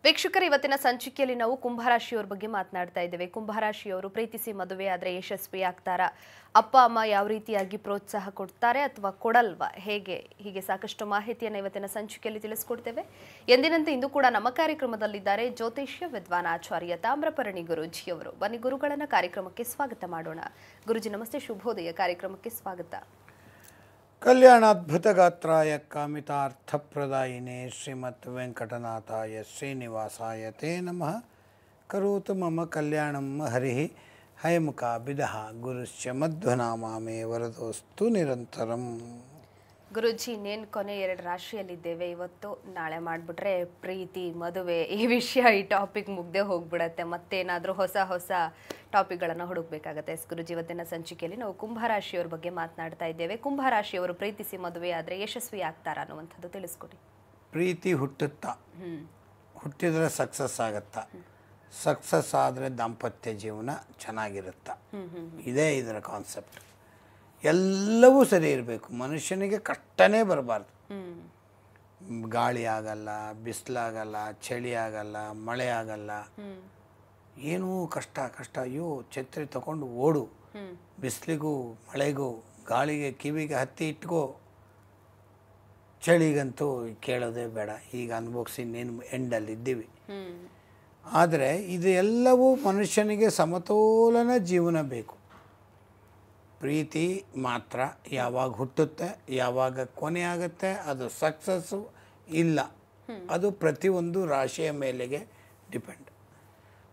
ವೀಕ್ಷಕರು ಇವತ್ತಿನ ಸಂಚಿಕೆಯಲ್ಲಿ ನಾವು ಕುಂಭರಾಶಿಯವರ ಬಗ್ಗೆ ಮಾತನಾಡ್ತಾ ಇದ್ದೇವೆ. ಕುಂಭರಾಶಿಯವರು ಪ್ರೀತಿಸಿ ಮದುವೆ ಆದರೆ ಯಶಸ್ವಿ ಆಗ್ತಾರಾ? ಅಪ್ಪ ಅಮ್ಮ ಯಾವ ರೀತಿಯಾಗಿ ಪ್ರೋತ್ಸಾಹ ಕೊಡ್ತಾರೆ ಅಥವಾ ಕೊಡಲ್ವಾ? ಹೀಗೆ ಸಾಕಷ್ಟು ಮಾಹಿತಿಯನ್ನು ಇವತ್ತಿನ ಸಂಚಿಕೆಯಲ್ಲಿ ತಿಳಿಸ್ಕೊಡ್ತೇವೆ. ಎಂದಿನಂತೆ ಇಂದು ಕೂಡ ನಮ್ಮ ಕಾರ್ಯಕ್ರಮದಲ್ಲಿದ್ದಾರೆ ಜ್ಯೋತಿಷ್ಯ ವಿದ್ವಾನಾಚಾರ್ಯ ತಾಮ್ರಪರ್ಣಿ ಗುರೂಜಿಯವರು. ಬನ್ನಿ ಗುರುಗಳನ್ನ ಕಾರ್ಯಕ್ರಮಕ್ಕೆ ಸ್ವಾಗತ ಮಾಡೋಣ. ಗುರುಜಿ ನಮಸ್ತೆ, ಶುಭೋದಯ. ಕಾರ್ಯಕ್ರಮಕ್ಕೆ ಸ್ವಾಗತ. ಕಲ್ಯಾಣಾದ್ಭುತಗಾತ್ರಾಯ ಕಾಮಿತಾರ್ಥಪ್ರದಾಯಿನೇ ಶ್ರೀಮತ್ ವೆಂಕಟನಾಥಾಯ ಶ್ರೀನಿವಾಸಾಯ ತೇ ನಮಃ. ಕರೋತು ಮಮ ಕಲ್ಯಾಣಂ ಹರಿ ಹಯಮುಖಾಭಿದಃ ಗುರುಶ್ಚ ಮಧ್ವನಾಮಾಮೇ ವರದೋಸ್ತು ನಿರಂತರಂ. ಗುರುಜಿ, ಇನ್ನೇನು ಕೊನೆ 2 ರಾಶಿಯಲ್ಲಿದ್ದೇವೆ. ಇವತ್ತು ನಾಳೆ ಮಾಡಿಬಿಟ್ರೆ ಪ್ರೀತಿ ಮದುವೆ ಈ ವಿಷಯ, ಈ ಟಾಪಿಕ್ ಮುಗ್ದೇ ಹೋಗ್ಬಿಡತ್ತೆ. ಮತ್ತೇನಾದರೂ ಹೊಸ ಟಾಪಿಕ್ಗಳನ್ನು ಹುಡುಕ್ಬೇಕಾಗತ್ತೆ. ಗುರುಜಿ, ಇವತ್ತಿನ ಸಂಚಿಕೆಯಲ್ಲಿ ನಾವು ಕುಂಭರಾಶಿಯವರ ಬಗ್ಗೆ ಮಾತನಾಡ್ತಾ ಇದ್ದೇವೆ. ಕುಂಭರಾಶಿಯವರು ಪ್ರೀತಿಸಿ ಮದುವೆ ಆದರೆ ಯಶಸ್ವಿ ಆಗ್ತಾರಾ ಅನ್ನುವಂಥದ್ದು ತಿಳಿಸ್ಕೊಡಿ. ಪ್ರೀತಿ ಹುಟ್ಟಿದ್ರೆ ಸಕ್ಸಸ್ ಆಗತ್ತಾ? ಸಕ್ಸಸ್ ಆದರೆ ದಾಂಪತ್ಯ ಜೀವನ ಚೆನ್ನಾಗಿರುತ್ತಾ? ಇದೇ ಇದರ ಕಾನ್ಸೆಪ್ಟ್. ಎಲ್ಲವೂ ಸರಿ ಇರಬೇಕು. ಮನುಷ್ಯನಿಗೆ ಕಷ್ಟನೇ ಬರಬಾರ್ದು. ಗಾಳಿ ಆಗಲ್ಲ, ಬಿಸಿಲಾಗಲ್ಲ, ಚಳಿ ಆಗಲ್ಲ, ಮಳೆ ಆಗಲ್ಲ, ಏನೂ ಕಷ್ಟ. ಅಯ್ಯೋ ಛತ್ರಿ ತಗೊಂಡು ಓಡು, ಬಿಸಿಲಿಗೂ ಮಳೆಗೂ ಗಾಳಿಗೆ ಕಿವಿಗೆ ಹತ್ತಿ ಇಟ್ಕೋ. ಚಳಿಗಂತೂ ಕೇಳೋದೇ ಬೇಡ, ಈಗ ಅನುಭವಿಸಿ ಇನ್ನೇನು ಎಂಡಲ್ಲಿದ್ದೀವಿ. ಆದರೆ ಇದು ಎಲ್ಲವೂ ಮನುಷ್ಯನಿಗೆ ಸಮತೋಲನ ಜೀವನ ಬೇಕು. ಪ್ರೀತಿ ಮಾತ್ರ ಯಾವಾಗ ಹುಟ್ಟುತ್ತೆ, ಯಾವಾಗ ಕೊನೆ ಆಗುತ್ತೆ, ಅದು ಸಕ್ಸಸ್ಸು ಇಲ್ಲ. ಅದು ಪ್ರತಿಯೊಂದು ರಾಶಿಯ ಮೇಲೆಗೆ ಡಿಪೆಂಡ್.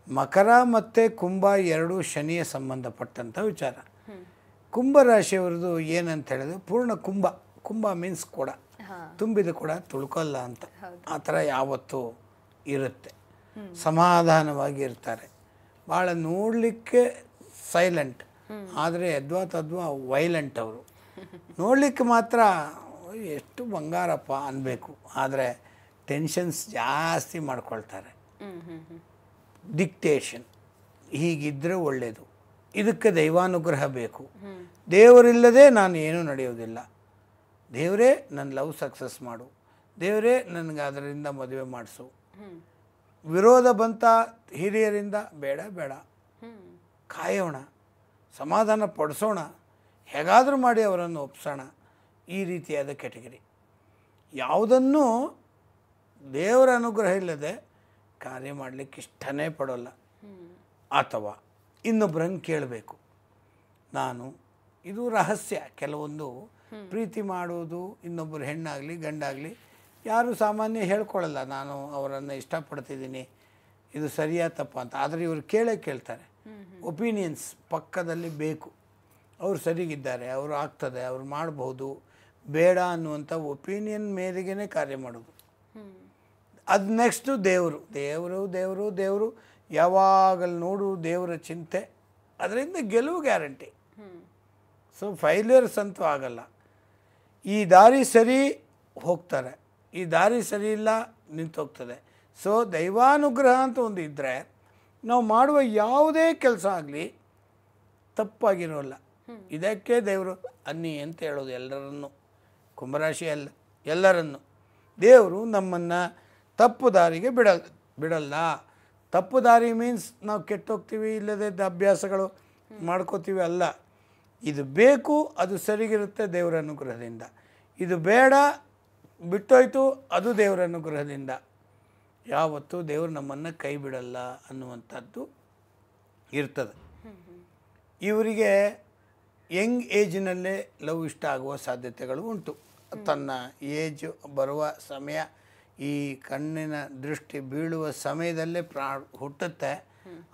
ಮಕರ ಮತ್ತು ಕುಂಭ ಎರಡೂ ಶನಿಯ ಸಂಬಂಧಪಟ್ಟಂಥ ವಿಚಾರ. ಕುಂಭರಾಶಿಯವ್ರದ್ದು ಏನಂತ ಹೇಳಿದ್ರೆ ಪೂರ್ಣ ಕುಂಭ ಮೀನ್ಸ್ ಕೂಡ ತುಂಬಿದ ಕೂಡ ತುಳ್ಕೊಲ್ಲ ಅಂತ. ಆ ಥರ ಯಾವತ್ತೂ ಇರುತ್ತೆ. ಸಮಾಧಾನವಾಗಿ ಇರ್ತಾರೆ. ಭಾಳ ನೋಡಲಿಕ್ಕೆ ಸೈಲೆಂಟ್, ಆದರೆ ಯದ್ವಾ ವೈಲೆಂಟ್. ಅವರು ನೋಡಲಿಕ್ಕೆ ಮಾತ್ರ ಎಷ್ಟು ಬಂಗಾರಪ್ಪ ಅನ್ಬೇಕು, ಆದರೆ ಟೆನ್ಷನ್ಸ್ ಜಾಸ್ತಿ ಮಾಡ್ಕೊಳ್ತಾರೆ. ಡಿಕ್ಟೇಷನ್ ಹೀಗಿದ್ದರೆ ಒಳ್ಳೆಯದು. ಇದಕ್ಕೆ ದೈವಾನುಗ್ರಹ ಬೇಕು. ದೇವರಿಲ್ಲದೆ ನಾನು ಏನೂ ನಡೆಯೋದಿಲ್ಲ. ದೇವರೇ ನನ್ನ ಲವ್ ಸಕ್ಸಸ್ ಮಾಡು, ದೇವರೇ ನನಗೆ ಅದರಿಂದ ಮದುವೆ ಮಾಡಿಸು. ವಿರೋಧ ಬಂತ ಹಿರಿಯರಿಂದ ಬೇಡ, ಕಾಯೋಣ, ಸಮಾಧಾನ ಪಡಿಸೋಣ, ಹೇಗಾದರೂ ಮಾಡಿ ಅವರನ್ನು ಒಪ್ಸೋಣ. ಈ ರೀತಿಯಾದ ಕ್ಯಾಟಗರಿ. ಯಾವುದನ್ನೂ ದೇವರ ಅನುಗ್ರಹ ಇಲ್ಲದೆ ಕಾರ್ಯ ಮಾಡಲಿಕ್ಕೆ ಇಷ್ಟನೇ ಪಡೋಲ್ಲ. ಅಥವಾ ಇನ್ನೊಬ್ಬರನ್ನು ಕೇಳಬೇಕು. ಇದು ರಹಸ್ಯ. ಕೆಲವೊಂದು ಪ್ರೀತಿ ಮಾಡೋದು ಇನ್ನೊಬ್ಬರು ಹೆಣ್ಣಾಗಲಿ ಗಂಡಾಗಲಿ ಯಾರು ಸಾಮಾನ್ಯ ಹೇಳ್ಕೊಳ್ಳಲ್ಲ, ನಾನು ಅವರನ್ನು ಇಷ್ಟಪಡ್ತಿದ್ದೀನಿ, ಇದು ಸರಿಯಾ ತಪ್ಪ ಅಂತ. ಆದರೆ ಇವರು ಕೇಳ್ತಾರೆ. ಒಪಿನಿಯನ್ಸ್ ಪಕ್ಕದಲ್ಲಿ ಬೇಕು. ಅವರು ಸರಿಗಿದ್ದಾರೆ, ಅವರು ಆಗ್ತದೆ, ಅವ್ರು ಮಾಡ್ಬೋದು, ಬೇಡ ಅನ್ನುವಂಥ ಒಪಿನಿಯನ್ ಮೇರೆಗೇ ಕಾರ್ಯ ಮಾಡೋದು. ಅದು ನೆಕ್ಸ್ಟು ದೇವರು ಯಾವಾಗಲೂ ನೋಡು ದೇವರ ಚಿಂತೆ. ಅದರಿಂದ ಗೆಲುವು ಗ್ಯಾರಂಟಿ. ಸೊ ಫೈಲ್ಯೂರ್ಸ್ ಅಂತೂ ಆಗಲ್ಲ. ಈ ದಾರಿ ಸರಿ ಹೋಗ್ತಾರೆ, ಈ ದಾರಿ ಸರಿ ಇಲ್ಲ ನಿಂತೋಗ್ತದೆ. ಸೊ ದೈವಾನುಗ್ರಹ ಅಂತ ಒಂದು ಇದ್ದರೆ ನಾವು ಮಾಡುವ ಯಾವುದೇ ಕೆಲಸ ಆಗಲಿ ತಪ್ಪಾಗಿರೋಲ್ಲ. ಇದಕ್ಕೆ ದೇವರು ಅನ್ನಿ ಅಂತ ಹೇಳೋದು ಎಲ್ಲರನ್ನು. ಕುಂಭರಾಶಿ ಎಲ್ಲರನ್ನು ದೇವರು ನಮ್ಮನ್ನು ತಪ್ಪು ದಾರಿಗೆ ಬಿಡಲ್ಲ. ತಪ್ಪು ದಾರಿ ಮೀನ್ಸ್ ನಾವು ಕೆಟ್ಟೋಗ್ತೀವಿ, ಇಲ್ಲದೆ ಅಭ್ಯಾಸಗಳು ಮಾಡ್ಕೋತೀವಿ ಅಲ್ಲ. ಇದು ಬೇಕು, ಅದು ಸರಿಗಿರುತ್ತೆ ದೇವರ ಅನುಗ್ರಹದಿಂದ. ಇದು ಬೇಡ, ಬಿಟ್ಟೋಯ್ತು, ಅದು ದೇವರ ಅನುಗ್ರಹದಿಂದ. ಯಾವತ್ತೂ ದೇವರು ನಮ್ಮನ್ನು ಕೈ ಬಿಡಲ್ಲ ಅನ್ನುವಂಥದ್ದು ಇರ್ತದೆ. ಇವರಿಗೆ ಯಂಗ್ ಏಜ್ನಲ್ಲೇ ಲವ್ ಇಷ್ಟ ಆಗುವ ಸಾಧ್ಯತೆಗಳು ಉಂಟು. ತನ್ನ ಏಜ್ ಬರುವ ಸಮಯ, ಈ ಕಣ್ಣಿನ ದೃಷ್ಟಿ ಬೀಳುವ ಸಮಯದಲ್ಲೇ ಹುಟ್ಟುತ್ತೆ.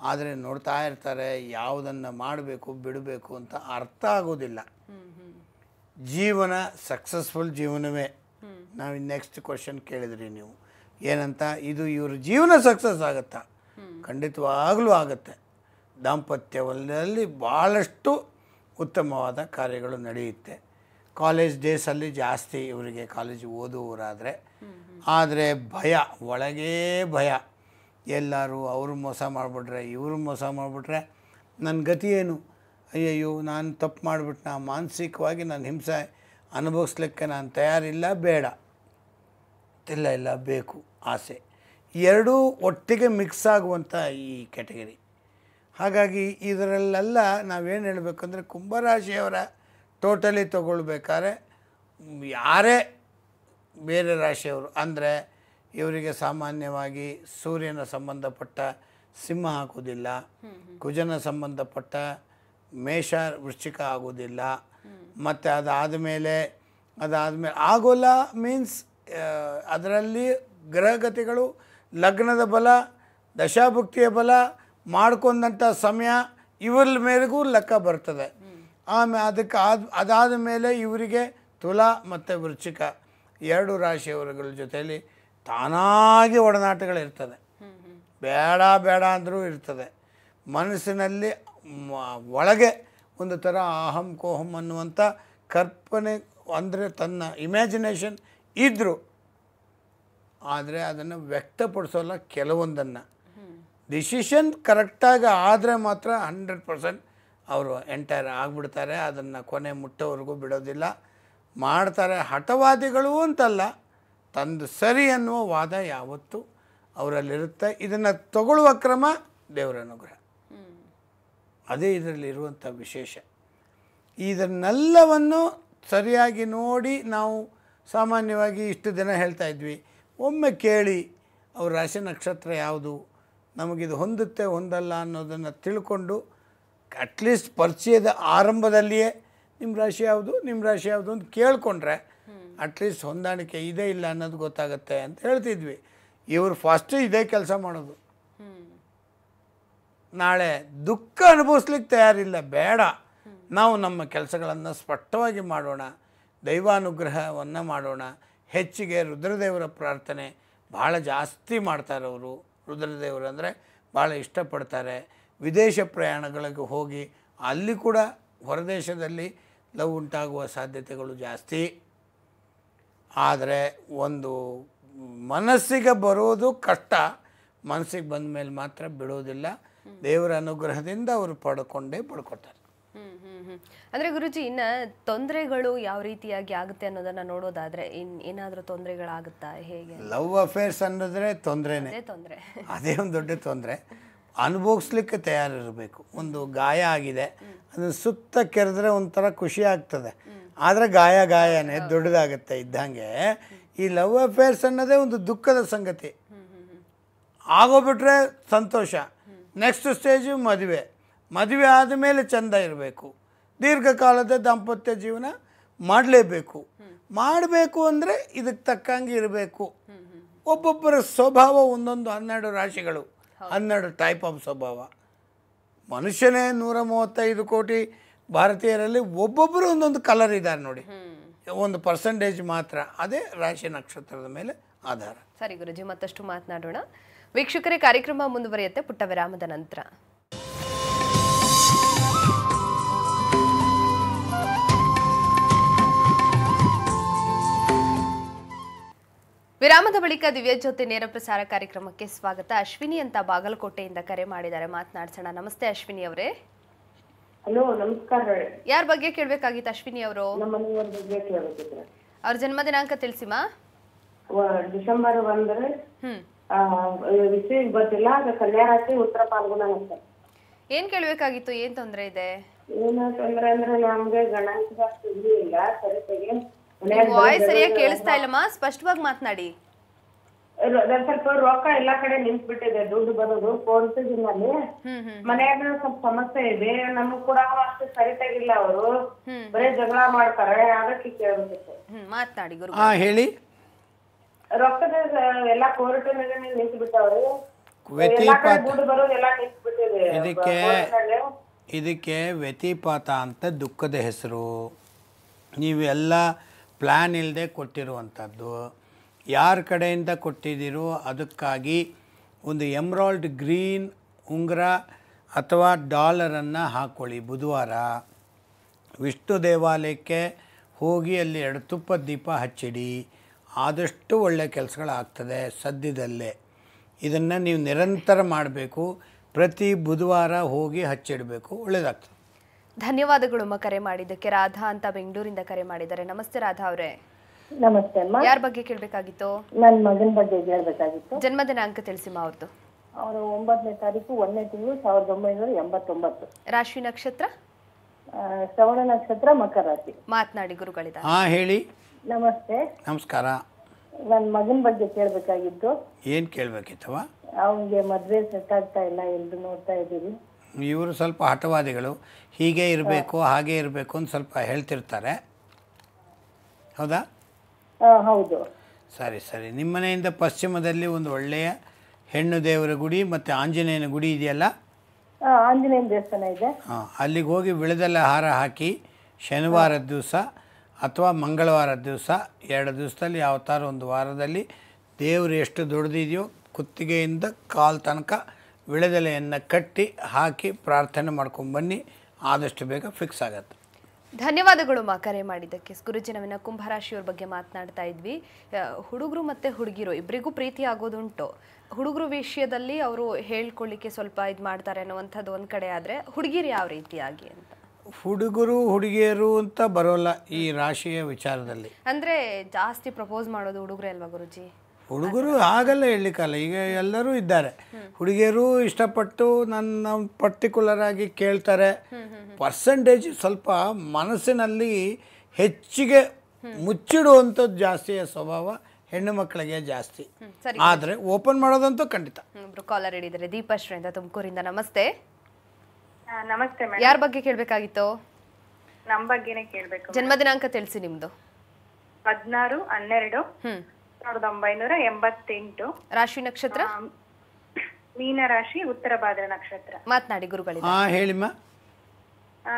ಆದರೆ ನೋಡ್ತಾ ಇರ್ತಾರೆ, ಯಾವುದನ್ನು ಮಾಡಬೇಕು ಬಿಡಬೇಕು ಅಂತ ಅರ್ಥ ಆಗೋದಿಲ್ಲ. ಜೀವನ ಸಕ್ಸಸ್ಫುಲ್ ಜೀವನವೇ. ನಾವು ನೆಕ್ಸ್ಟ್ ಕ್ವಶನ್ ಕೇಳಿದ್ರಿ ನೀವು ಏನಂತ. ಇದು ಇವ್ರ ಜೀವನ ಸಕ್ಸಸ್ ಆಗುತ್ತಾ? ಖಂಡಿತವಾಗಲೂ ಆಗುತ್ತೆ. ದಾಂಪತ್ಯವದಲ್ಲಿ ಭಾಳಷ್ಟು ಉತ್ತಮವಾದ ಕಾರ್ಯಗಳು ನಡೆಯುತ್ತೆ. ಕಾಲೇಜ್ ಡೇಸಲ್ಲಿ ಜಾಸ್ತಿ ಇವರಿಗೆ, ಕಾಲೇಜ್ ಓದುವವರಾದರೆ. ಆದರೆ ಭಯ, ಒಳಗೇ ಭಯ. ಎಲ್ಲರೂ ಅವರು ಮೋಸ ಮಾಡಿಬಿಟ್ರೆ, ಇವರು ಮೋಸ ಮಾಡಿಬಿಟ್ರೆ ನನ್ನ ಗತಿ ಏನು? ಅಯ್ಯಯ್ಯೋ ನಾನು ತಪ್ಪು ಮಾಡಿಬಿಟ್ನ, ಮಾನಸಿಕವಾಗಿ ನಾನು ಹಿಂಸೆ ಅನುಭವಿಸ್ಲಿಕ್ಕೆ ನಾನು ತಯಾರಿಲ್ಲ, ಬೇಡ, ಇಲ್ಲ ಬೇಕು ಆಸೆ. ಎರಡೂ ಒಟ್ಟಿಗೆ ಮಿಕ್ಸ್ ಆಗುವಂಥ ಈ ಕ್ಯಾಟಗರಿ. ಹಾಗಾಗಿ ಇದರಲ್ಲೆಲ್ಲ ನಾವೇನು ಹೇಳಬೇಕಂದ್ರೆ ಕುಂಭರಾಶಿಯವರ ಟೋಟಲಿ ತಗೊಳ್ಬೇಕಾದ್ರೆ ಯಾರೇ ಬೇರೆ ರಾಶಿಯವರು ಅಂದರೆ ಇವರಿಗೆ ಸಾಮಾನ್ಯವಾಗಿ ಸೂರ್ಯನ ಸಂಬಂಧಪಟ್ಟ ಸಿಂಹ ಆಗೋದಿಲ್ಲ, ಕುಜನ ಸಂಬಂಧಪಟ್ಟ ಮೇಷ ವೃಶ್ಚಿಕ ಆಗೋದಿಲ್ಲ, ಮತ್ತು ಅದಾದಮೇಲೆ ಆಗೋಲ್ಲ ಮೀನ್ಸ್ ಅದರಲ್ಲಿ ಗ್ರಹಗತಿಗಳು ಲಗ್ನದ ಬಲ ದಶಾಭುಕ್ತಿಯ ಬಲ ಮಾಡ್ಕೊಂಡಂಥ ಸಮಯ ಇವರ ಮೇರೆಗೂ ಲೆಕ್ಕ ಬರ್ತದೆ. ಅದಕ್ಕೆ ಅದಾದ ಮೇಲೆ ಇವರಿಗೆ ತುಲಾ ಮತ್ತು ವೃಶ್ಚಿಕ ಎರಡು ರಾಶಿಯವರುಗಳ ಜೊತೆಯಲ್ಲಿ ತಾನಾಗಿ ಒಡನಾಟಗಳಿರ್ತದೆ. ಬೇಡ ಬೇಡ ಅಂದರೂ ಇರ್ತದೆ. ಮನಸ್ಸಿನಲ್ಲಿ ಒಳಗೆ ಒಂದು ಥರ ಅಹಂ ಕೋಹಂ ಅನ್ನುವಂಥ ಕಲ್ಪನೆ ಅಂದರೆ ತನ್ನ ಇಮ್ಯಾಜಿನೇಷನ್ ಇದ್ದರು, ಆದರೆ ಅದನ್ನು ವ್ಯಕ್ತಪಡಿಸೋಲ್ಲ. ಕೆಲವೊಂದನ್ನು ಡಿಸಿಷನ್ ಕರೆಕ್ಟಾಗಿ ಆದರೆ ಮಾತ್ರ 100% ಅವರು ಎಂಟೈರ್ ಆಗಿಬಿಡ್ತಾರೆ. ಅದನ್ನು ಕೊನೆ ಮುಟ್ಟೋವರೆಗೂ ಬಿಡೋದಿಲ್ಲ, ಮಾಡ್ತಾರೆ. ಹಠವಾದಿಗಳು ಅಂತಲ್ಲ, ತಂದು ಸರಿ ಅನ್ನುವ ವಾದ ಯಾವತ್ತೂ ಅವರಲ್ಲಿರುತ್ತೆ. ಇದನ್ನು ತಗೊಳ್ಳುವ ಕ್ರಮ ದೇವರ ಅನುಗ್ರಹ, ಅದೇ ಇದರಲ್ಲಿರುವಂಥ ವಿಶೇಷ. ಇದನ್ನೆಲ್ಲವನ್ನು ಸರಿಯಾಗಿ ನೋಡಿ ನಾವು ಸಾಮಾನ್ಯವಾಗಿ ಇಷ್ಟು ದಿನ ಹೇಳ್ತಾ ಇದ್ವಿ, ಒಮ್ಮೆ ಕೇಳಿ ಅವ್ರ ರಾಶಿ ನಕ್ಷತ್ರ ಯಾವುದು, ನಮಗಿದು ಹೊಂದುತ್ತೆ ಹೊಂದಲ್ಲ ಅನ್ನೋದನ್ನು ತಿಳ್ಕೊಂಡು ಅಟ್ಲೀಸ್ಟ್ ಪರಿಚಯದ ಆರಂಭದಲ್ಲಿಯೇ ನಿಮ್ಮ ರಾಶಿ ಯಾವುದು ಅಂತ ಕೇಳಿಕೊಂಡ್ರೆ ಅಟ್ಲೀಸ್ಟ್ ಹೊಂದಾಣಿಕೆ ಇದೆ ಇಲ್ಲ ಅನ್ನೋದು ಗೊತ್ತಾಗುತ್ತೆ ಅಂತ ಹೇಳ್ತಿದ್ವಿ. ಇವರು ಫಸ್ಟು ಇದೇ ಕೆಲಸ ಮಾಡೋದು. ನಾಳೆ ದುಃಖ ಅನುಭವಿಸ್ಲಿಕ್ಕೆ ತಯಾರಿಲ್ಲ, ಬೇಡ, ನಾವು ನಮ್ಮ ಕೆಲಸಗಳನ್ನು ಸ್ಪಷ್ಟವಾಗಿ ಮಾಡೋಣ, ದೈವಾನುಗ್ರಹವನ್ನು ಮಾಡೋಣ. ಹೆಚ್ಚಿಗೆ ರುದ್ರದೇವರ ಪ್ರಾರ್ಥನೆ ಭಾಳ ಜಾಸ್ತಿ ಮಾಡ್ತಾರೆ ಅವರು. ರುದ್ರದೇವರು ಅಂದರೆ ಭಾಳ ಇಷ್ಟಪಡ್ತಾರೆ. ವಿದೇಶ ಪ್ರಯಾಣಗಳಿಗೆ ಹೋಗಿ ಅಲ್ಲಿ ಕೂಡ ಹೊರದೇಶದಲ್ಲಿ ಲವ್ ಉಂಟಾಗುವ ಸಾಧ್ಯತೆಗಳು ಜಾಸ್ತಿ. ಆದರೆ ಒಂದು ಮನಸ್ಸಿಗೆ ಬರೋದು ಕಷ್ಟ, ಮನಸ್ಸಿಗೆ ಬಂದ ಮೇಲೆ ಮಾತ್ರ ಬಿಡೋದಿಲ್ಲ. ದೇವರ ಅನುಗ್ರಹದಿಂದ ಅವರು ಪಡ್ಕೊತಾರೆ. ಅಂದರೆ ಗುರುಜಿ, ಇನ್ನು ತೊಂದರೆಗಳು ಯಾವ ರೀತಿಯಾಗಿ ಆಗುತ್ತೆ ಅನ್ನೋದನ್ನ ನೋಡೋದಾದ್ರೆ ಏನಾದರೂ ತೊಂದರೆಗಳಾಗುತ್ತಾ, ಹೇಗೆ? ಲವ್ ಅಫೇರ್ಸ್ ಅನ್ನೋದ್ರೆ ತೊಂದರೆನೇ, ಅದೇ ಒಂದು ದೊಡ್ಡ ತೊಂದರೆ. ಅನುಭವಿಸ್ಲಿಕ್ಕೆ ತಯಾರಿರಬೇಕು. ಒಂದು ಗಾಯ ಆಗಿದೆ, ಅದನ್ನು ಸುತ್ತ ಕೆರೆದ್ರೆ ಒಂಥರ ಖುಷಿ ಆಗ್ತದೆ, ಆದರೆ ಗಾಯನೇ ದೊಡ್ಡದಾಗುತ್ತೆ ಇದ್ದಂಗೆ. ಈ ಲವ್ ಅಫೇರ್ಸ್ ಅನ್ನೋದೇ ಒಂದು ದುಃಖದ ಸಂಗತಿ. ಆಗೋಗ್ಬಿಟ್ರೆ ಸಂತೋಷ, ನೆಕ್ಸ್ಟ್ ಸ್ಟೇಜು ಮದುವೆ ಆದಮೇಲೆ ಚೆಂದ ಇರಬೇಕು, ದೀರ್ಘಕಾಲದ ದಾಂಪತ್ಯ ಜೀವನ ಮಾಡಬೇಕು ಅಂದರೆ ಇದಕ್ಕೆ ತಕ್ಕಂಗೆ ಇರಬೇಕು. ಒಬ್ಬೊಬ್ಬರ ಸ್ವಭಾವ ಒಂದೊಂದು 12 ರಾಶಿಗಳು, 12 ಟೈಪ್ ಆಫ್ ಸ್ವಭಾವ. ಮನುಷ್ಯನೇ 135 ಕೋಟಿ ಭಾರತೀಯರಲ್ಲಿ ಒಬ್ಬೊಬ್ಬರು ಒಂದೊಂದು ಕಲರ್ ಇದ್ದಾರೆ ನೋಡಿ, ಒಂದು ಪರ್ಸೆಂಟೇಜ್ ಮಾತ್ರ. ಅದೇ ರಾಶಿ ನಕ್ಷತ್ರದ ಮೇಲೆ ಆಧಾರ. ಸರಿ ಗುರುಜಿ, ಮತ್ತಷ್ಟು ಮಾತನಾಡೋಣ. ವೀಕ್ಷಕರೇ, ಕಾರ್ಯಕ್ರಮ ಮುಂದುವರಿಯುತ್ತೆ ಪುಟ್ಟ ವಿರಾಮದ ನಂತರ. ವಿರಾಮದ ಬಳಿಕ ದಿವ್ಯ ಜ್ಯೋತಿ ನೇರ ಪ್ರಸಾರ ಕಾರ್ಯಕ್ರಮಕ್ಕೆ ಸ್ವಾಗತ. ಅಶ್ವಿನಿ ಅಂತ ಬಾಗಲಕೋಟೆಯಿಂದ ಕರೆ ಮಾಡಿದ್ದಾರೆ, ಮಾತನಾಡ್ಸೋಣ. ನಮಸ್ತೆ ಅಶ್ವಿನಿ ಅವರೇ. ಹಲೋ, ನಮಸ್ಕಾರ. ಯಾರ ಬಗ್ಗೆ ಕೇಳಬೇಕಾಗಿತ್ತು ಅಶ್ವಿನಿ ಅವರು? ಅವ್ರ ಜನ್ಮ ದಿನಾಂಕ ತಿಳಿಸಿಮಾ. ಡಿಸೆಂಬರ್ 1 ವಿಷಯ ಗೊತ್ತಿಲ್ಲ, ಕನ್ಯಾ ರಾಶಿ, ಉತ್ತರ ಪಾಲ್ಗುಣ. ಏನ್ ಕೇಳಬೇಕಾಗಿತ್ತು? ಏನ್ ತೊಂದರೆ ಇದೆ? ಏನ ತೊಂದ್ರೆ ಅಂದ್ರೆ ನಮ್ಗೆ ಗಣಾಂಕ ಇಲ್ಲ ಸರಿಯಾಗಿ. ವಾಯ್ಸ್ ಸರಿಯಾಗಿ ಕೇಳಿಸ್ತಾ ಇಲ್ಲಮ್ಮ, ಸ್ಪಷ್ಟವಾಗಿ ಮಾತನಾಡಿ. ಸ್ವಲ್ಪ ರೊಕ್ಕ ಎಲ್ಲಾ ಕಡೆ ನಿಂತ್ಬಿಟ್ಟಿದೆ, ದುಡ್ಡು ಬರೋದು ಫೋನ್ ಪೇ ನಲ್ಲಿ. ಮನ್ಯಾಗ ಸ್ವಲ್ಪ ಸಮಸ್ಯೆ ಇದೆ, ನಮಗ್ ಕೂಡ ಅಷ್ಟು ಸರಿಯಾಗಿಲ್ಲ. ಅವರು ಬರೀ ಜಗಳ ಮಾಡ್ತಾರೆ, ಅದಕ್ಕೆ ಕೇಳಬೇಕಿತ್ತು. ಮಾತನಾಡಿ ಗುರು. ಹೇಳಿ. ರೊಕ್ಕದ ಎಲ್ಲಾ ಕೋರ್ಟಿನಾಗ ನಿಂತು ಬಿಟ್ಟವ್ರಿ, ದುಡ್ಡು ಬರೋದು ಎಲ್ಲಾ ನಿಂತ್ಬಿಟ್ಟಿದೆ. ಇದಕ್ಕೆ ವ್ಯತಿಪಾತ ಅಂತ ದುಃಖದ ಹೆಸರು. ನೀವೆಲ್ಲ ಪ್ಲ್ಯಾನ್ ಇಲ್ಲದೆ ಕೊಟ್ಟಿರುವಂಥದ್ದು. ಯಾರ ಕಡೆಯಿಂದ ಕೊಟ್ಟಿದ್ದೀರೋ ಅದಕ್ಕಾಗಿ ಒಂದು ಎಮ್ರಾಲ್ಡ್ ಗ್ರೀನ್ ಉಂಗುರ ಅಥವಾ ಡಾಲರನ್ನು ಹಾಕ್ಕೊಳ್ಳಿ. ಬುಧವಾರ ವಿಷ್ಣು ದೇವಾಲಯಕ್ಕೆ ಹೋಗಿ ಅಲ್ಲಿ 2 ತುಪ್ಪದ ದೀಪ ಹಚ್ಚಿಡಿ. ಆದಷ್ಟು ಒಳ್ಳೆಯ ಕೆಲಸಗಳಾಗ್ತದೆ ಸದ್ಯದಲ್ಲೇ. ಇದನ್ನು ನೀವು ನಿರಂತರ ಮಾಡಬೇಕು. ಪ್ರತಿ ಬುಧವಾರ ಹೋಗಿ ಹಚ್ಚಿಡಬೇಕು, ಒಳ್ಳೆಯದಾಗ್ತದೆ. ಧನ್ಯವಾದಗಳು ಕರೆ ಮಾಡಿದ್ದಕ್ಕೆ. ರಾಧಾ ಅಂತ ಬೆಂಗಳೂರಿಂದ ಕರೆ ಮಾಡಿದ್ದಾರೆ. ನಮಸ್ತೆ ರಾಧಾ ಅವರೇ. ನಮಸ್ತೆ ಅಮ್ಮ. ಯಾರ ಬಗ್ಗೆ ಕೇಳಬೇಕಾಗಿತ್ತು? ನನ್ನ ಮಗನ ಬಗ್ಗೆ ಹೇಳ್ಬೇಕಾಗಿತ್ತು. ಜನ್ಮ ದಿನಾಂಕ ತಿಳಿಸಿಮ್ಮ ಅವ್ರದ್ದು. ಅವರು 9ನೇ ತಾರೀಕು 1ನೇ ತಿಂಗಳು 1989. ರಾಶಿ ನಕ್ಷತ್ರ? ಶ್ರವಣ ನಕ್ಷತ್ರ, ಮಕರ ರಾಶಿ. ಮಾತನಾಡಿ ಗುರುಗಳಿದ್ದಾರೆ. ಹಾಂ ಹೇಳಿ. ನಮಸ್ತೆ. ನಮಸ್ಕಾರ. ನನ್ನ ಮಗನ ಬಗ್ಗೆ ಕೇಳಬೇಕಾಗಿತ್ತು. ಏನು ಕೇಳಬೇಕಿತ್ತವ? ಅವನಿಗೆ ಮದುವೆ ಸೆಟ್ ಆಗ್ತಾ ಇಲ್ಲ, ಎಲ್ರು ನೋಡ್ತಾ ಇದ್ದೀವಿ. ಇವರು ಸ್ವಲ್ಪ ಹಠವಾದಿಗಳು, ಹೀಗೆ ಇರಬೇಕು ಹಾಗೆ ಇರಬೇಕು ಅಂತ ಸ್ವಲ್ಪ ಹೇಳ್ತಿರ್ತಾರೆ, ಹೌದಾ? ಹೌದು. ಸರಿ ಸರಿ. ನಿಮ್ಮ ಮನೆಯಿಂದ ಪಶ್ಚಿಮದಲ್ಲಿ ಒಂದು ಒಳ್ಳೆಯ ಹೆಣ್ಣು ದೇವರ ಗುಡಿ ಮತ್ತು ಆಂಜನೇಯನ ಗುಡಿ ಇದೆಯಲ್ಲ? ಆಂಜನೇಯನ ದೇವಸ್ಥಾನ ಇದೆ. ಹಾಂ, ಅಲ್ಲಿಗೆ ಹೋಗಿ ವಿಳೆದೆಲೆ ಹಾರ ಹಾಕಿ ಶನಿವಾರದ ದಿವಸ ಅಥವಾ ಮಂಗಳವಾರದ ದಿವಸ, 2 ದಿವಸದಲ್ಲಿ ಯಾವ ಥರ ಒಂದು ವಾರದಲ್ಲಿ ದೇವರು ಎಷ್ಟು ದೊಡ್ಡದಿದೆಯೋ ಕುತ್ತಿಗೆಯಿಂದ ಕಾಲು ತನಕ ವಿಳೆದೆಲೆಯನ್ನು ಕಟ್ಟಿ ಹಾಕಿ ಪ್ರಾರ್ಥನೆ ಮಾಡ್ಕೊಂಡ್ಬನ್ನಿ, ಆದಷ್ಟು ಬೇಗ ಫಿಕ್ಸ್ ಆಗತ್ತೆ. ಧನ್ಯವಾದಗಳು ಮಾ ಕರೆ ಮಾಡಿದ್ದಕ್ಕೆ. ಗುರುಜಿ, ನಾವಿನ ಕುಂಭರಾಶಿಯವ್ರ ಬಗ್ಗೆ ಮಾತನಾಡ್ತಾ ಇದ್ವಿ. ಹುಡುಗರು ಮತ್ತು ಹುಡುಗಿರು ಇಬ್ಬರಿಗೂ ಪ್ರೀತಿ ಆಗೋದುಂಟು. ಹುಡುಗರು ವಿಷಯದಲ್ಲಿ ಅವರು ಹೇಳ್ಕೊಳ್ಳಿಕ್ಕೆ ಸ್ವಲ್ಪ ಇದು ಮಾಡ್ತಾರೆ ಅನ್ನುವಂಥದ್ದು ಒಂದು ಕಡೆ, ಆದರೆ ಹುಡುಗಿರು ಯಾವ ರೀತಿಯಾಗಿ ಅಂತ? ಹುಡುಗರು ಹುಡುಗಿಯರು ಅಂತ ಬರೋಲ್ಲ ಈ ರಾಶಿಯ ವಿಚಾರದಲ್ಲಿ. ಅಂದರೆ ಜಾಸ್ತಿ ಪ್ರಪೋಸ್ ಮಾಡೋದು ಹುಡುಗರೇ ಅಲ್ವಾ ಗುರುಜಿ? ಹುಡುಗರು ಹಾಗಲ್ಲ ಹೇಳಲಿಕ್ಕಲ್ಲ, ಈಗ ಎಲ್ಲರೂ ಇದ್ದಾರೆ. ಹುಡುಗಿಯರು ಇಷ್ಟಪಟ್ಟು ನನ್ನ ಪರ್ಟಿಕ್ಯುಲರ್ ಆಗಿ ಕೇಳ್ತಾರೆ. ಪರ್ಸೆಂಟೇಜ್ ಸ್ವಲ್ಪ ಮನಸ್ಸಿನಲ್ಲಿ ಹೆಚ್ಚಿಗೆ ಮುಚ್ಚಿಡುವಂಥದ್ದು ಜಾಸ್ತಿಯ ಸ್ವಭಾವ ಹೆಣ್ಣು ಮಕ್ಕಳಿಗೆ ಜಾಸ್ತಿ. ಆದರೆ ಓಪನ್ ಮಾಡೋದಂತೂ ಖಂಡಿತ. ಒಬ್ರು ಕಾಲರ್ ಹಿಡಿದರೆ ದೀಪಶ್ರೀ ಅಂತ ತುಮಕೂರಿಂದ. ನಮಸ್ತೆ. ನಮಸ್ತೆ ಮೇಡಮ್. ಯಾರ ಬಗ್ಗೆ ಕೇಳಬೇಕಾಗಿತ್ತು? ನಮ್ಮ ಬಗ್ಗೆನೇ ಕೇಳಬೇಕು. ಜನ್ಮ ದಿನಾಂಕ ತಿಳಿಸಿ ನಿಮ್ದು. 16/12/1988. ರಾಶಿ ನಕ್ಷತ್ರ? ಮೀನ ರಾಶಿ, ಉತ್ತರ ಭಾದ್ರ ನಕ್ಷತ್ರ. ಮಾತನಾಡಿ ಗುರುಗಳಿದ್ದಾರೆ. ಹಾಂ ಹೇಳಿಮ್ಮ.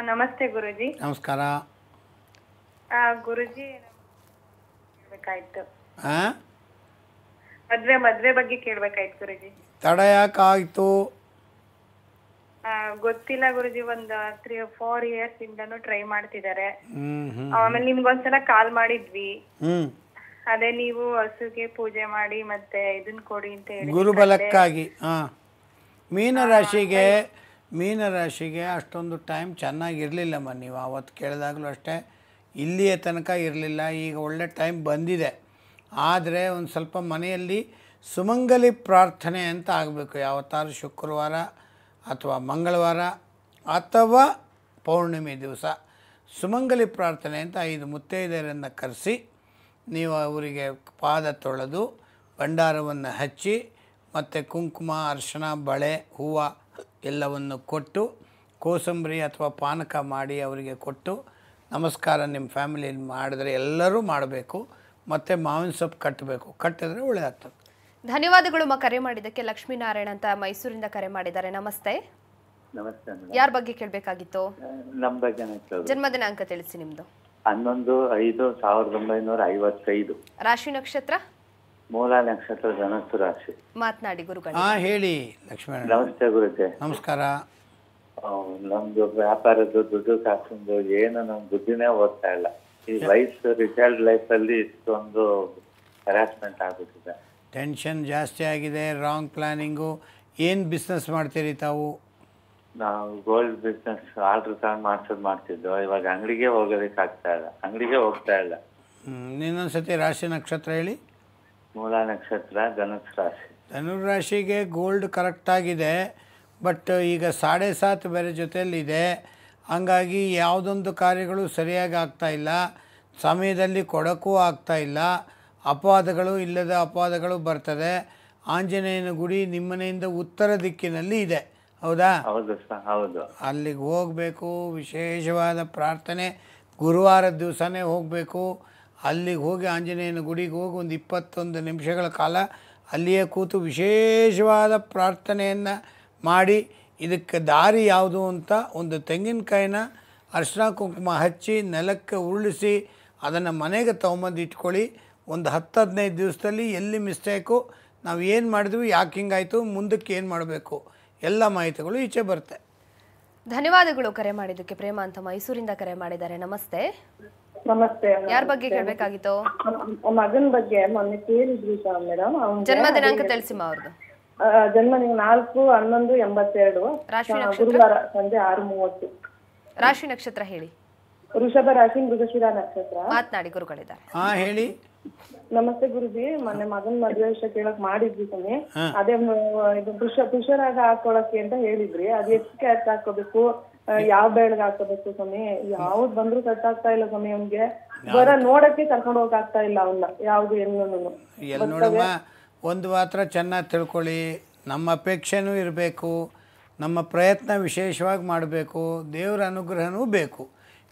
ನಮಸ್ತೆ ಗುರುಜಿ. ನಮಸ್ಕಾರ. ಗುರುಜಿ ಕೇಳಬೇಕಾಯ್ತು. ಹಾಂ, ಮದ್ವೆ ಬಗ್ಗೆ ಕೇಳಬೇಕಾಯ್ತು ಗುರುಜಿ. ತಡ ಯಾಕಾಯ್ತು? ಗೊತ್ತಿಲ್ಲ ಗುರುಜಿ, ಒಂದು 3-4 ಇಯರ್ಸ್ ಇಂದನೂ ಟ್ರೈ ಮಾಡ್ತಿದ್ದಾರೆ. ಹ್ಞೂ. ಆಮೇಲೆ ನಿಮ್ಗೊಂದ್ಸಲ ಕಾಲ್ ಮಾಡಿದ್ವಿ. ಹ್ಞೂ. ಅದೇ ನೀವು ಹಸುಗೆ ಪೂಜೆ ಮಾಡಿ ಮತ್ತೆ ಇದನ್ನ ಕೊಡಿ ಅಂತ ಹೇಳಿ ಗುರುಬಲಕ್ಕಾಗಿ. ಹಾಂ, ಮೀನರಾಶಿಗೆ ಅಷ್ಟೊಂದು ಟೈಮ್ ಚೆನ್ನಾಗಿರಲಿಲ್ಲಮ್ಮ. ನೀವು ಆವತ್ತು ಕೇಳಿದಾಗಲೂ ಅಷ್ಟೇ, ಇಲ್ಲಿಯ ತನಕ ಇರಲಿಲ್ಲ. ಈಗ ಒಳ್ಳೆ ಟೈಮ್ ಬಂದಿದೆ. ಆದರೆ ಒಂದು ಸ್ವಲ್ಪ ಮನೆಯಲ್ಲಿ ಸುಮಂಗಲಿ ಪ್ರಾರ್ಥನೆ ಅಂತ ಆಗಬೇಕು. ಯಾವತ್ತಾರು ಶುಕ್ರವಾರ ಅಥವಾ ಮಂಗಳವಾರ ಅಥವಾ ಪೌರ್ಣಿಮೆ ದಿವಸ ಸುಮಂಗಲಿ ಪ್ರಾರ್ಥನೆ ಅಂತ 5 ಮುತ್ತೈದೆಯರನ್ನು ಕರೆಸಿ ನೀವು ಅವರಿಗೆ ಪಾದ ತೊಳೆದು ಭಂಡಾರವನ್ನು ಹಚ್ಚಿ ಮತ್ತು ಕುಂಕುಮ, ಅರಿಶಿಣ, ಬಳೆ, ಹೂವು ಎಲ್ಲವನ್ನು ಕೊಟ್ಟು ಕೋಸಂಬರಿ ಅಥವಾ ಪಾನಕ ಮಾಡಿ ಅವರಿಗೆ ಕೊಟ್ಟು ನಮಸ್ಕಾರ ನಿಮ್ಮ ಫ್ಯಾಮಿಲಿಯಲ್ಲಿ ಮಾಡಿದ್ರೆ ಎಲ್ಲರೂ ಮಾಡಬೇಕು. ಮತ್ತು ಮಾವಿನ ಸೊಪ್ಪು ಕಟ್ಟಿದ್ರೆ ಒಳ್ಳೆಯದಾಗ್ತದೆ. ಧನ್ಯವಾದಗಳು ಮಾ ಕರೆ ಮಾಡಿದ್ದಕ್ಕೆ. ಲಕ್ಷ್ಮೀನಾರಾಯಣ ಅಂತ ಮೈಸೂರಿಂದ ಕರೆ ಮಾಡಿದ್ದಾರೆ. ನಮಸ್ತೆ. ನಮಸ್ತೆ. ಯಾರ ಬಗ್ಗೆ ಕೇಳಬೇಕಾಗಿತ್ತು? ನಮ್ಮ ಬಗ್ಗೆ ಜನ್ಮ ದಿನಾಂಕ ತಿಳಿಸಿ ನಿಮ್ದು. 11/5/1955. ರಾಶಿ ನಕ್ಷತ್ರ? ಮೂಲ ನಕ್ಷತ್ರ, ಧನಸ್ಸು ರಾಶಿ. ಮಾತನಾಡಿ ಗುರುಗಳು. ಹಾಂ ಹೇಳಿ ಲಕ್ಷ್ಮಣ. ನಮಸ್ತೆ ಗುರುಜಿ. ನಮಸ್ಕಾರ. ನಮ್ದು ವ್ಯಾಪಾರದ್ದು, ದುಡ್ಡು ಕಾಸಂದು ಏನು ನಮ್ ಬುದ್ಧಿನೇ ಓದ್ತಾ ಇಲ್ಲ. ಈ ಲೈಫ್, ರಿಟೈರ್ಡ್ ಲೈಫ್ ಅಲ್ಲಿ ಇಷ್ಟೊಂದು ಹರಾಸ್ಮೆಂಟ್ ಆಗುತ್ತಿದೆ. ಟೆನ್ಷನ್ ಜಾಸ್ತಿ ಆಗಿದೆ. Wrong planning. ಏನು ಬಿಸ್ನೆಸ್ ಮಾಡ್ತೀರಿ ತಾವು? ನಾವು ಗೋಲ್ಡ್ ಬಿಸ್ನೆಸ್ ಆರ್ಡರ್ ತಗೊಂಡು ಮಾಡ್ತಿದ್ದೋ. ಇವಾಗ ಅಂಗಡಿಗೆ ಹೋಗೋದಕ್ಕೆ ಆಗ್ತಾ ಇಲ್ಲ, ಅಂಗಡಿಗೆ ಹೋಗ್ತಾ ಇಲ್ಲ. ಇನ್ನೊಂದ್ಸತಿ ರಾಶಿ ನಕ್ಷತ್ರ ಹೇಳಿ. ಮೂಲ ನಕ್ಷತ್ರ, ಧನುಸ್ ರಾಶಿ. ಧನುರಾಶಿಗೆ ಗೋಲ್ಡ್ ಕರೆಕ್ಟಾಗಿದೆ, ಬಟ್ ಈಗ 7.5 ಬೇರೆ ಜೊತೆಯಲ್ಲಿದೆ. ಹಂಗಾಗಿ ಯಾವುದೊಂದು ಕಾರ್ಯಗಳು ಸರಿಯಾಗಿ ಆಗ್ತಾಯಿಲ್ಲ, ಸಮಯದಲ್ಲಿ ಕೊಡೋಕ್ಕೂ ಆಗ್ತಾಯಿಲ್ಲ. ಅಪವಾದಗಳು, ಇಲ್ಲದ ಅಪವಾದಗಳು ಬರ್ತದೆ. ಆಂಜನೇಯನ ಗುಡಿ ನಿಮ್ಮನೆಯಿಂದ ಉತ್ತರ ದಿಕ್ಕಿನಲ್ಲಿ ಇದೆ, ಹೌದಾ? ಹೌದು ಸರ್, ಹೌದು. ಅಲ್ಲಿಗೆ ಹೋಗಬೇಕು. ವಿಶೇಷವಾದ ಪ್ರಾರ್ಥನೆ ಗುರುವಾರದ ದಿವಸನೇ ಹೋಗಬೇಕು. ಅಲ್ಲಿಗೆ ಹೋಗಿ ಆಂಜನೇಯನ ಗುಡಿಗೆ ಹೋಗಿ ಒಂದು 21 ನಿಮಿಷಗಳ ಕಾಲ ಅಲ್ಲಿಯೇ ಕೂತು ವಿಶೇಷವಾದ ಪ್ರಾರ್ಥನೆಯನ್ನು ಮಾಡಿ, ಇದಕ್ಕೆ ದಾರಿ ಯಾವುದು ಅಂತ ಒಂದು ತೆಂಗಿನಕಾಯಿನ ಅರಿಶಿನ ಕುಂಕುಮ ಹಚ್ಚಿ ನೆಲಕ್ಕೆ ಉರುಳಿಸಿ ಅದನ್ನು ಮನೆಗೆ ತೊಗೊಂಬಂದು ಇಟ್ಕೊಳ್ಳಿ. ಒಂದು 10-15 ದಿವಸದಲ್ಲಿ ಎಲ್ಲಿ ಮಿಸ್ಟೇಕು, ನಾವು ಏನು ಮಾಡಿದ್ವಿ, ಯಾಕೆ ಹಿಂಗಾಯಿತು, ಮುಂದಕ್ಕೆ ಏನು ಮಾಡಬೇಕು, ಎಲ್ಲ ಮಾಹಿತಿಗಳು ಈಚೆ ಬರುತ್ತೆ. ಧನ್ಯವಾದಗಳು ಕರೆ ಮಾಡಿದ್ದಕ್ಕೆ. ಪ್ರೇಮ ಅಂತ ಮೈಸೂರಿಂದ ಕರೆ ಮಾಡಿದ್ದಾರೆ. ನಮಸ್ತೆ. ನಮಸ್ತೆ. ಯಾರ ಬಗ್ಗೆ ಕೇಳಬೇಕಾಗಿತ್ತು? ಮಗನ ಬಗ್ಗೆ ಮೊನ್ನೆ ಕೇಳಿದ್ವಿ ಮೇಡಮ್. ಜನ್ಮ ದಿನಾಂಕ ತಿಳಿಸಿಮ್ಮ ಅವ್ರದ್ದು. ಜನ್ಮ 4/11/82. ರಾಶಿ ನಕ್ಷತ್ರ? ಗುರುವಾರ ಸಂಜೆ 6:30. ರಾಶಿ ನಕ್ಷತ್ರ ಹೇಳಿ. ವೃಷಭ ರಾಶಿ ಮೃಗಶಿರ ನಕ್ಷತ್ರ. ಮಾತನಾಡಿ ಗುರುಗಳಿದ್ದಾರೆ. ಹೇಳಿ. ನಮಸ್ತೆ ಗುರುಜಿ. ಮೊನ್ನೆ ಮಗನ್ ಮದ್ವೆ ವಿಷಯ ಕೇಳಕ್ ಮಾಡಿದ್ವಿ ಸ್ವಾಮಿ. ಅದೇ ಇದು ಪುಷರಾಗ ಹಾಕೊಳಕ್ಕೆ ಅಂತ ಹೇಳಿದ್ರಿ. ಅದ್ ಎಷ್ಟು ಕ್ಯಾರೆಟ್ ಹಾಕೋಬೇಕು, ಯಾವ ಬೆಳಗ್ಗೆ ಹಾಕೋಬೇಕು ಸ್ವಾಮಿ? ಯಾವ್ದು ಬಂದ್ರು ಕಟ್ ಆಗ್ತಾ ಇಲ್ಲ ಸ್ವಾಮಿ. ಅವ್ನಿಗೆ ಬರ ನೋಡಕ್ಕೆ ಕರ್ಕೊಂಡು ಹೋಗಕ್ ಆಗ್ತಾ ಇಲ್ಲ ಅವನ್ನ, ಯಾವ್ದು ಎಲ್ಲೂ. ನೋಡಮ್ಮ, ಒಂದು ಮಾತ್ರ ಚೆನ್ನಾಗಿ ತಿಳ್ಕೊಳ್ಳಿ, ನಮ್ಮ ಅಪೇಕ್ಷೆನೂ ಇರಬೇಕು, ನಮ್ಮ ಪ್ರಯತ್ನ ವಿಶೇಷವಾಗಿ ಮಾಡಬೇಕು, ದೇವರ ಅನುಗ್ರಹನೂ ಬೇಕು.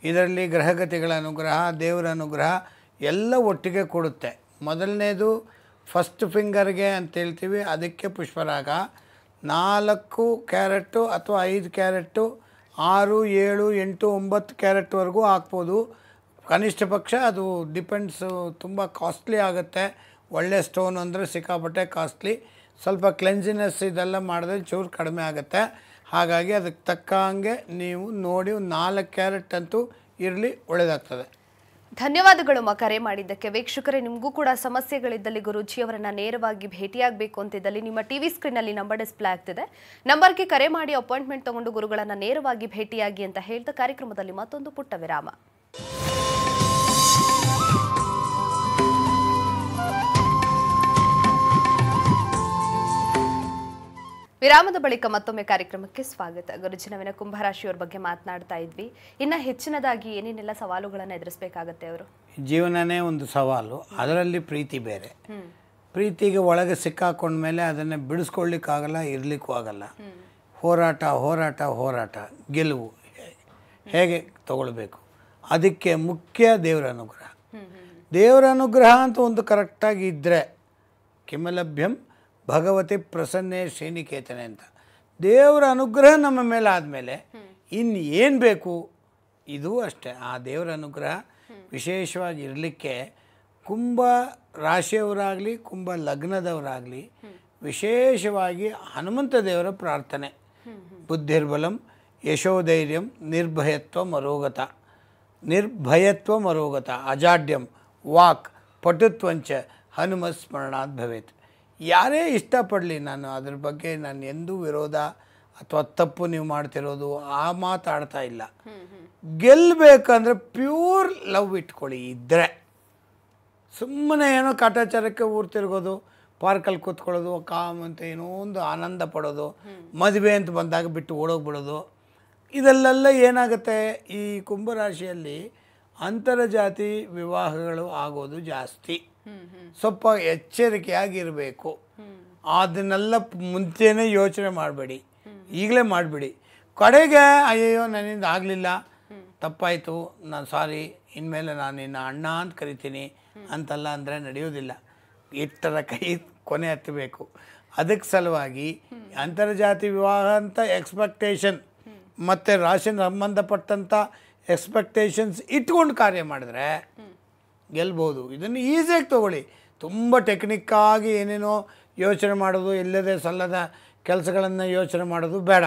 ಇದರಲ್ಲಿ ಗ್ರಹಗತಿಗಳ ಅನುಗ್ರಹ, ದೇವರ ಅನುಗ್ರಹ ಎಲ್ಲ ಒಟ್ಟಿಗೆ ಕೊಡುತ್ತೆ. ಮೊದಲನೇದು ಫಸ್ಟ್ ಫಿಂಗರ್ಗೆ ಅಂತ ಹೇಳ್ತೀವಿ, ಅದಕ್ಕೆ ಪುಷ್ಪರಾಗ 4 ಕ್ಯಾರೆಟು ಅಥವಾ 5 ಕ್ಯಾರೆಟು, 6, 7, 8, 9 ಕ್ಯಾರೆಟ್ವರೆಗೂ ಹಾಕ್ಬೋದು. ಕನಿಷ್ಠ ಪಕ್ಷ ಅದು ಡಿಪೆಂಡ್ಸು, ತುಂಬ ಕಾಸ್ಟ್ಲಿ ಆಗುತ್ತೆ. ಒಳ್ಳೆ ಸ್ಟೋನ್ ಅಂದರೆ ಸಿಕ್ಕಾಪಟ್ಟೆ ಕಾಸ್ಟ್ಲಿ. ಸ್ವಲ್ಪ ಕ್ಲೆನ್ಸಿನೆಸ್ ಇದೆಲ್ಲ ಮಾಡಿದ್ರೆ ಚೂರು ಕಡಿಮೆ ಆಗುತ್ತೆ. ಹಾಗಾಗಿ ಅದಕ್ಕೆ ತಕ್ಕಂಗೆ ನೀವು ನೋಡಿ 4 ಕ್ಯಾರೆಟ್ ಅಂತೂ ಇರಲಿ, ಒಳ್ಳೆಯದಾಗ್ತದೆ. ಧನ್ಯವಾದಗಳು ಕರೆ ಮಾಡಿದ್ದಕ್ಕೆ. ವೀಕ್ಷಕರೇ, ನಿಮಗೂ ಕೂಡ ಸಮಸ್ಯೆಗಳಿದ್ದಲ್ಲಿ ಗುರೂಜಿಯವರನ್ನ ನೇರವಾಗಿ ಭೇಟಿಯಾಗಬೇಕು ಅಂತಿದ್ದಲ್ಲಿ ನಿಮ್ಮ ಟಿವಿ ಸ್ಕ್ರೀನಲ್ಲಿ ನಂಬರ್ ಡಿಸ್ಪ್ಲೇ ಆಗ್ತಿದೆ. ನಂಬರ್ಗೆ ಕರೆ ಮಾಡಿ ಅಪಾಯಿಂಟ್ಮೆಂಟ್ ತಗೊಂಡು ಗುರುಗಳನ್ನ ನೇರವಾಗಿ ಭೇಟಿಯಾಗಿ ಅಂತ ಹೇಳ್ತಾ ಕಾರ್ಯಕ್ರಮದಲ್ಲಿ ಮತ್ತೊಂದು ಪುಟ್ಟ ವಿರಾಮ. ವಿರಾಮದ ಬಳಿಕ ಮತ್ತೊಮ್ಮೆ ಕಾರ್ಯಕ್ರಮಕ್ಕೆ ಸ್ವಾಗತ. ಗುರುಜಿ, ನವೀನ ಕುಂಭರಾಶಿಯವರ ಬಗ್ಗೆ ಮಾತನಾಡ್ತಾ ಇದ್ವಿ. ಇನ್ನು ಹೆಚ್ಚಿನದಾಗಿ ಏನೇನೆಲ್ಲ ಸವಾಲುಗಳನ್ನು ಎದುರಿಸಬೇಕಾಗತ್ತೆ ಅವರು? ಜೀವನನೇ ಒಂದು ಸವಾಲು, ಅದರಲ್ಲಿ ಪ್ರೀತಿ ಬೇರೆ. ಪ್ರೀತಿಗೆ ಒಳಗೆ ಸಿಕ್ಕಾಕೊಂಡ್ಮೇಲೆ ಅದನ್ನು ಬಿಡಿಸ್ಕೊಳ್ಳಿಕ್ಕಾಗಲ್ಲ, ಇರಲಿಕ್ಕೂ ಆಗಲ್ಲ. ಹೋರಾಟ ಹೋರಾಟ ಹೋರಾಟ, ಗೆಲುವು ಹೇಗೆ ತಗೊಳ್ಬೇಕು, ಅದಕ್ಕೆ ಮುಖ್ಯ ದೇವರ ಅನುಗ್ರಹ. ದೇವರ ಅನುಗ್ರಹ ಅಂತ ಒಂದು ಕರೆಕ್ಟಾಗಿ ಇದ್ದರೆ, ಕಿಮಲಭ್ಯಂ ಭಗವತಿ ಪ್ರಸನ್ನೇ ಶ್ರೀನಿಕೇತನೆ ಅಂತ ದೇವರ ಅನುಗ್ರಹ ನಮ್ಮ ಮೇಲೆ ಆದಮೇಲೆ ಇನ್ನು ಏನು ಬೇಕು, ಇದು ಅಷ್ಟೇ. ಆ ದೇವರ ಅನುಗ್ರಹ ವಿಶೇಷವಾಗಿ ಇರಲಿಕ್ಕೆ ಕುಂಭ ರಾಶಿಯವರಾಗಲಿ, ಕುಂಭ ಲಗ್ನದವರಾಗಲಿ ವಿಶೇಷವಾಗಿ ಹನುಮಂತ ದೇವರ ಪ್ರಾರ್ಥನೆ. ಬುದ್ಧಿರ್ಬಲಂ ಯಶೋಧೈರ್ಯಂ ನಿರ್ಭಯತ್ವ ಮರೋಗತ ಅಜಾಡ್ಯಂ ವಾಕ್ ಪಟುತ್ವಂಚ ಹನುಮ ಸ್ಮರಣಾತ್ ಭವೇತ್. ಯಾರೇ ಇಷ್ಟಪಡಲಿ, ನಾನು ಅದ್ರ ಬಗ್ಗೆ ನಾನು ಎಂದೂ ವಿರೋಧ ಅಥವಾ ತಪ್ಪು ನೀವು ಮಾಡ್ತಿರೋದು ಆ ಮಾತಾಡ್ತಾ ಇಲ್ಲ. ಗೆಲ್ಲಬೇಕಂದ್ರೆ ಪ್ಯೂರ್ ಲವ್ ಇಟ್ಕೊಳ್ಳಿ. ಇದ್ದರೆ ಸುಮ್ಮನೆ ಏನೋ ಕಾಟಾಚಾರಕ್ಕೆ ಊರು ತಿರುಗೋದು, ಪಾರ್ಕಲ್ಲಿ ಕೂತ್ಕೊಳ್ಳೋದು, ಅಂತ ಏನೋ ಒಂದು ಆನಂದ ಪಡೋದು, ಮದುವೆ ಅಂತ ಬಂದಾಗ ಬಿಟ್ಟು ಓಡೋಗ್ಬಿಡೋದು, ಇದಲ್ಲೆಲ್ಲ ಏನಾಗುತ್ತೆ, ಈ ಕುಂಭರಾಶಿಯಲ್ಲಿ ಅಂತರ್ಜಾತಿ ವಿವಾಹಗಳು ಆಗೋದು ಜಾಸ್ತಿ. ಸ್ವಲ್ಪ ಎಚ್ಚರಿಕೆಯಾಗಿರಬೇಕು. ಅದನ್ನೆಲ್ಲ ಮುಂಚೆನೇ ಯೋಚನೆ ಮಾಡಬೇಡಿ, ಈಗಲೇ ಮಾಡಿಬಿಡಿ. ಕಡೆಗೆ ಅಯ್ಯಯ್ಯೋ ನನ್ನಿಂದ ಆಗಲಿಲ್ಲ, ತಪ್ಪಾಯಿತು, ನಾನು ಸಾರಿ, ಇನ್ಮೇಲೆ ನಾನು ನಿನ್ನ ಅಣ್ಣ ಅಂತ ಕರಿತೀನಿ ಅಂತೆಲ್ಲ ಅಂದರೆ ನಡೆಯೋದಿಲ್ಲ. ಇಟ್ಟರ ಕೈ ಕೊನೆ ಹತ್ತಬೇಕು. ಅದಕ್ಕೆ ಸಲುವಾಗಿ ಅಂತರ್ಜಾತಿ ವಿವಾಹ ಅಂತ ಎಕ್ಸ್ಪೆಕ್ಟೇಷನ್ ಮತ್ತು ರಾಶಿಗೆ ಸಂಬಂಧಪಟ್ಟಂಥ ಎಕ್ಸ್ಪೆಕ್ಟೇಷನ್ಸ್ ಇಟ್ಕೊಂಡು ಕಾರ್ಯ ಮಾಡಿದ್ರೆ ಗೆಲ್ಬೋದು. ಇದನ್ನು ಈಸಿಯಾಗಿ ತೊಗೊಳ್ಳಿ. ತುಂಬ ಟೆಕ್ನಿಕ್ಕಾಗಿ ಏನೇನೋ ಯೋಚನೆ ಮಾಡೋದು, ಇಲ್ಲದೆ ಸಲ್ಲದ ಕೆಲಸಗಳನ್ನು ಯೋಚನೆ ಮಾಡೋದು ಬೇಡ.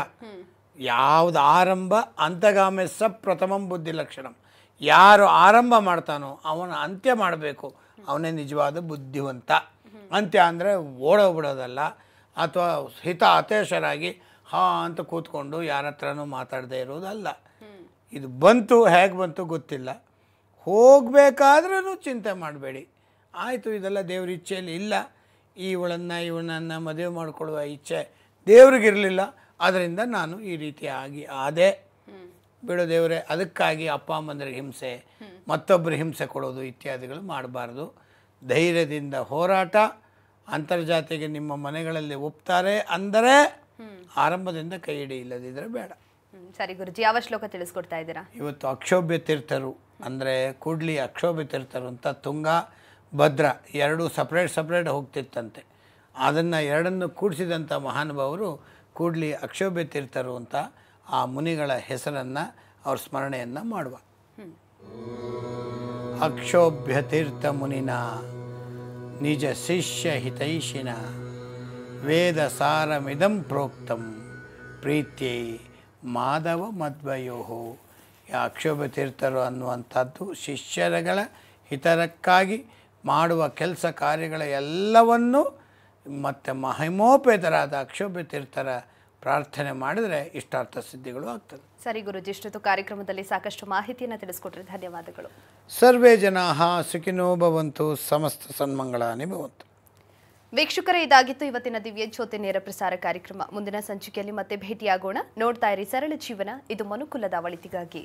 ಯಾವುದು ಆರಂಭ ಅಂತಗಾಮೆ ಪ್ರಥಮಂ ಬುದ್ಧಿ ಲಕ್ಷಣಂ. ಯಾರು ಆರಂಭ ಮಾಡ್ತಾನೋ ಅವನ ಅಂತ್ಯ ಮಾಡಬೇಕು, ಅವನೇ ನಿಜವಾದ ಬುದ್ಧಿವಂತ. ಅಂತ್ಯ ಅಂದರೆ ಓಡೋಗ್ಬಿಡೋದಲ್ಲ, ಅಥವಾ ಅತೇಶರಾಗಿ ಅಂತ ಕೂತ್ಕೊಂಡು ಯಾರ ಹತ್ರನೂ ಮಾತಾಡದೇ ಇರೋದಲ್ಲ. ಇದು ಬಂತು, ಹೇಗೆ ಬಂತು ಗೊತ್ತಿಲ್ಲ, ಹೋಗಬೇಕಾದ್ರೂ ಚಿಂತೆ ಮಾಡಬೇಡಿ. ಆಯಿತು, ಇದೆಲ್ಲ ದೇವ್ರ ಇಚ್ಛೆಯಲ್ಲಿ ಇಲ್ಲ, ಇವನನ್ನು ಮದುವೆ ಮಾಡಿಕೊಳ್ಳುವ ಇಚ್ಛೆ ದೇವ್ರಿಗಿರಲಿಲ್ಲ, ಅದರಿಂದ ನಾನು ಈ ರೀತಿಯಾಗಿ ಆದೆ, ಬಿಡು ದೇವರೇ. ಅದಕ್ಕಾಗಿ ಅಪ್ಪ ಅಮ್ಮಂದರಿಗೆ ಹಿಂಸೆ, ಮತ್ತೊಬ್ಬರಿಗೆ ಹಿಂಸೆ ಕೊಡೋದು ಇತ್ಯಾದಿಗಳು ಮಾಡಬಾರ್ದು. ಧೈರ್ಯದಿಂದ ಹೋರಾಟ. ಅಂತರ್ಜಾತಿಗೆ ನಿಮ್ಮ ಮನೆಗಳಲ್ಲಿ ಒಪ್ತಾರೆ ಅಂದರೆ ಆರಂಭದಿಂದ ಕೈ ಹಿಡಿ, ಇಲ್ಲದಿದ್ದರೆ ಬೇಡ. ಸರಿ ಗುರುಜಿ, ಯಾವ ಶ್ಲೋಕ ತಿಳಿಸ್ಕೊಡ್ತಾ ಇದ್ದೀರಾ? ಇವತ್ತು ಅಕ್ಷೋಭ್ಯ ತೀರ್ಥರು ಅಂದರೆ ಕೂಡ್ಲಿ ಅಕ್ಷೋಭ್ಯ ತೀರ್ಥರು ಅಂತ ತುಂಗಾ ಭದ್ರಾ ಎರಡೂ ಸಪ್ರೇಟ್ ಹೋಗ್ತಿತ್ತಂತೆ. ಅದನ್ನು ಎರಡನ್ನು ಕೂಡಿಸಿದಂಥ ಮಹಾನುಭಾವರು ಕೂಡ್ಲಿ ಅಕ್ಷೋಭ್ಯ ತೀರ್ಥರು ಅಂತ ಆ ಮುನಿಗಳ ಹೆಸರನ್ನು, ಅವ್ರ ಸ್ಮರಣೆಯನ್ನು ಮಾಡುವ. ಅಕ್ಷೋಭ್ಯ ತೀರ್ಥ ಮುನಿನ ನಿಜ ಶಿಷ್ಯ ಹಿತೈಷಿನ ವೇದ ಸಾರಮಿದಂ ಪ್ರೋಕ್ತಂ ಪ್ರೀತ್ಯೈ ಮಾಧವ ಮಧ್ವಯೋ. ಅಕ್ಷೋಭ್ಯ ತೀರ್ಥರು ಅನ್ನುವಂಥದ್ದು ಶಿಷ್ಯರುಗಳ ಹಿತರಕ್ಕಾಗಿ ಮಾಡುವ ಕೆಲಸ ಕಾರ್ಯಗಳ ಎಲ್ಲವನ್ನು ಮತ್ತು ಮಹಿಮೋಪೇತರಾದ ಅಕ್ಷೋಭ್ಯ ತೀರ್ಥರ ಪ್ರಾರ್ಥನೆ ಮಾಡಿದರೆ ಇಷ್ಟಾರ್ಥ ಸಿದ್ಧಿಗಳು ಆಗ್ತದೆ. ಸರಿ ಗುರುಜಿ, ಇಷ್ಟೊತ್ತು ಕಾರ್ಯಕ್ರಮದಲ್ಲಿ ಸಾಕಷ್ಟು ಮಾಹಿತಿಯನ್ನು ತಿಳಿಸ್ಕೊಟ್ರೆ ಧನ್ಯವಾದಗಳು. ಸರ್ವೇ ಜನಾಃ ಸುಖಿನೋ ಭವಂತು, ಸಮಸ್ತ ಸನ್ಮಂಗಳಾನಿ ಭವಂತು. ವೀಕ್ಷಕರೇ, ಇದಾಗಿತ್ತು ಇವತ್ತಿನ ದಿವ್ಯ ಜ್ಯೋತಿ ನೇರ ಪ್ರಸಾರ ಕಾರ್ಯಕ್ರಮ. ಮುಂದಿನ ಸಂಚಿಕೆಯಲ್ಲಿ ಮತ್ತೆ ಭೇಟಿಯಾಗೋಣ. ನೋಡ್ತಾ ಇರಿ ಸರಳ ಜೀವನ, ಇದು ಮನುಕುಲದ ಒಳಿತಿಗಾಗಿ.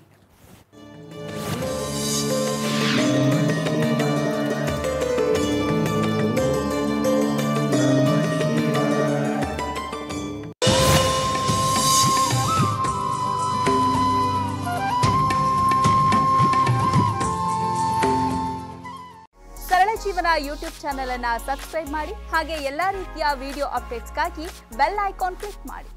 ಜೀವನ ಯೂಟ್ಯೂಬ್ ಚಾನೆಲ್ ಅನ್ನು ಸಬ್ಸ್ಕ್ರೈಬ್ ಮಾಡಿ, ಹಾಗೆ ಎಲ್ಲಾ ರೀತಿಯ ವಿಡಿಯೋ ಅಪ್ಡೇಟ್ಸ್ಗಾಗಿ ಬೆಲ್ ಐಕಾನ್ ಕ್ಲಿಕ್ ಮಾಡಿ.